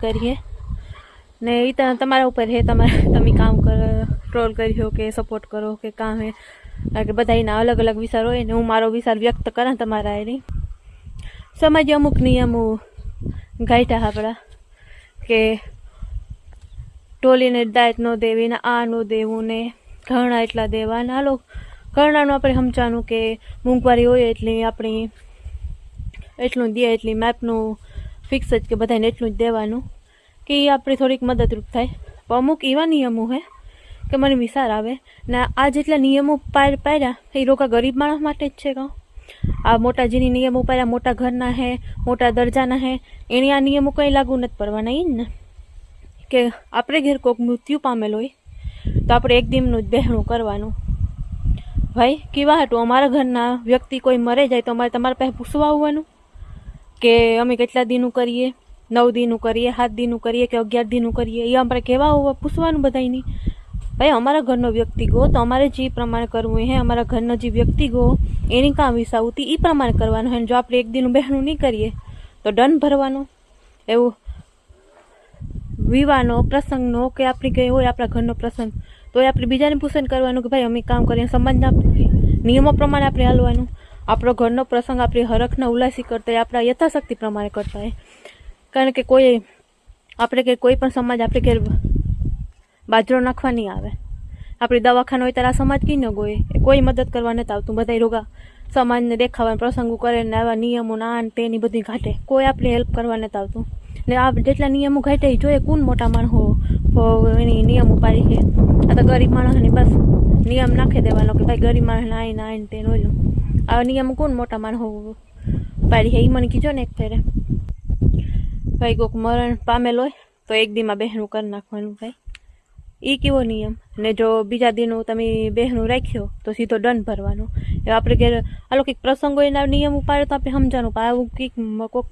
કરીએ ને એ તમારા ઉપર છે, તમે કામ કરો, ટ્રોલ કર્યો કે સપોર્ટ કરો કે કામ હે, કારણ કે બધા એના અલગ અલગ વિચાર હોય ને હું મારો વિચાર વ્યક્ત કરા તમારા એની. સમાજે અમુક નિયમો ગાઢ્યા આપણા કે ટોલીને દાયત ન દેવી ને આ ન દેવું ને ઘરણા એટલા દેવા ને હાલો ઘરણાનું આપણે સમજાનું કે મોંઘવારી હોય એટલી આપણી એટલું દે એટલી મેપનું ફિક્સ જ કે બધાને એટલું જ દેવાનું કે એ આપણી થોડીક મદદરૂપ થાય. પણ અમુક એવા નિયમો હે કે મને વિચાર આવે ને આ જેટલા નિયમો પાડ્યા એ લોકો ગરીબ માણસ માટે જ છે કહું. આ મોટા જેની નિયમો પાડ્યા મોટા ઘરના હે મોટા દરજાના હે એની આ નિયમો કંઈ લાગુ નથી પડવાના. એ જ ને કે આપણે ઘેર કોઈક મૃત્યુ પામેલ હોય તો આપણે એક દિનનું જ બહેણું કરવાનું. ભાઈ કેવા હતું અમારા ઘરના વ્યક્તિ કોઈ મરે જાય તો અમારે તમારા પાસે પૂછવા આવવાનું કે અમે કેટલા દિનનું કરીએ, 9 દિનનું કરીએ, 7 દિનનું કરીએ કે 11 દિનનું કરીએ, એ અમારે કેવા હોવા પૂછવાનું બધાની. ભાઈ અમારા ઘરનો વ્યક્તિ ગો તો અમારે જે પ્રમાણે કરવું હે, અમારા ઘરનો જે વ્યક્તિ ગો એની કામ વિસાવતી એ પ્રમાણે કરવાનું હે. જો આપણે એક દિનનું બહેણું નહીં કરીએ તો દંડ ભરવાનો. એવું વિવાહનો પ્રસંગનો કે આપણી કંઈ હોય આપણા ઘરનો પ્રસંગ તો એ આપણે બીજાને પૂછન કરવાનું કે ભાઈ અમે કામ કરીએ, સમાજના નિયમો પ્રમાણે આપણે હાલવાનું. આપણો ઘરનો પ્રસંગ આપણી હરખના ઉલ્લાસી કરતા હોય, આપણા યથાશક્તિ પ્રમાણે કરતા હોય. કારણ કે કોઈ આપણે કે કોઈ પણ સમાજ આપણે ઘેર બાજરો નાખવા નહીં આવે. આપણી દવાખાના હોય ત્યારે આ સમાજ કી ન ગોય, કોઈ મદદ કરવા નથી આવતું. બધા રોગા સમાજને દેખાવા પ્રસંગો કરે ને આવા નિયમો ના તેની બધી ઘાટે કોઈ આપણે હેલ્પ કરવા નથી આવતું. ને આ જેટલા નિયમો ઘાટે જોઈએ કોણ મોટા માણસો એની નિયમો પાડી છે. આ તો ગરીબ માણસને બસ નિયમ નાખી દેવાનો કે ભાઈ ગરીબ માણસને આઈને તેને ઓલું. આ નિયમો કોણ મોટા માણસો પાડી છે એ મને કીધો ને એક ફેરે. ભાઈ કોઈક મરણ પામેલ હોય તો એક દીમાં બહેનું કરી નાખવાનું. ભાઈ એ કેવો નિયમ? ને જો બીજા દિનનું તમે બહેનું રાખ્યો તો સીધો દંડ ભરવાનો. એ આપણે ઘેર આ લોકો પ્રસંગો એના નિયમ ઉપાડે તો આપણે સમજાનું. પણ આવું કંઈક કોઈક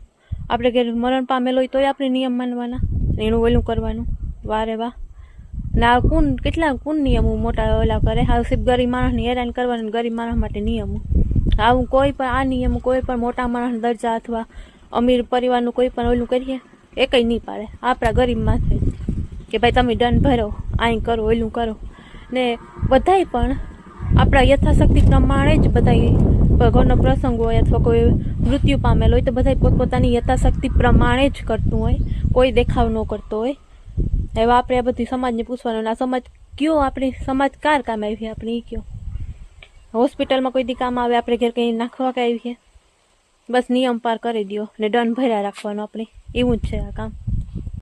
આપણે ઘેર મરણ પામેલ હોય તોય આપણે નિયમ માનવાના, એનું ઓલું કરવાનું. વારે વાહ. ના કોણ નિયમો મોટા ઓલા કરે? આ સિર્ફ ગરીબ માણસને હેરાન કરવાનું, ગરીબ માણસ માટે નિયમો. આવું કોઈ પણ આ નિયમો કોઈ પણ મોટા માણસ દરજા અથવા અમીર પરિવારનું કોઈ પણ ઓલું કરીએ એ કંઈ નહીં પાડે. આપણા ગરીબ માથે કે ભાઈ તમે દંડ ભરો, અહીં કરો, ઓલું કરો. ને બધાય પણ આપણા યથાશક્તિ પ્રમાણે જ બધા ઘરનો પ્રસંગ હોય અથવા કોઈ મૃત્યુ પામેલ હોય તો બધા પોતપોતાની યથાશક્તિ પ્રમાણે જ કરતું હોય, કોઈ દેખાવ ન કરતો હોય. એવા આપણે આ બધી સમાજને પૂછવાનું. આ સમાજ કયો આપણી સમાજ કાર કામ આવી છે આપણે એ કયો? હોસ્પિટલમાં કોઈ દી કામ આવે આપણે ઘેર કંઈ નાખવા કે આવી છે? બસ નિયમ પાર કરી દો ને દંડ ભર્યા રાખવાનો આપણે, એવું જ છે આ કામ.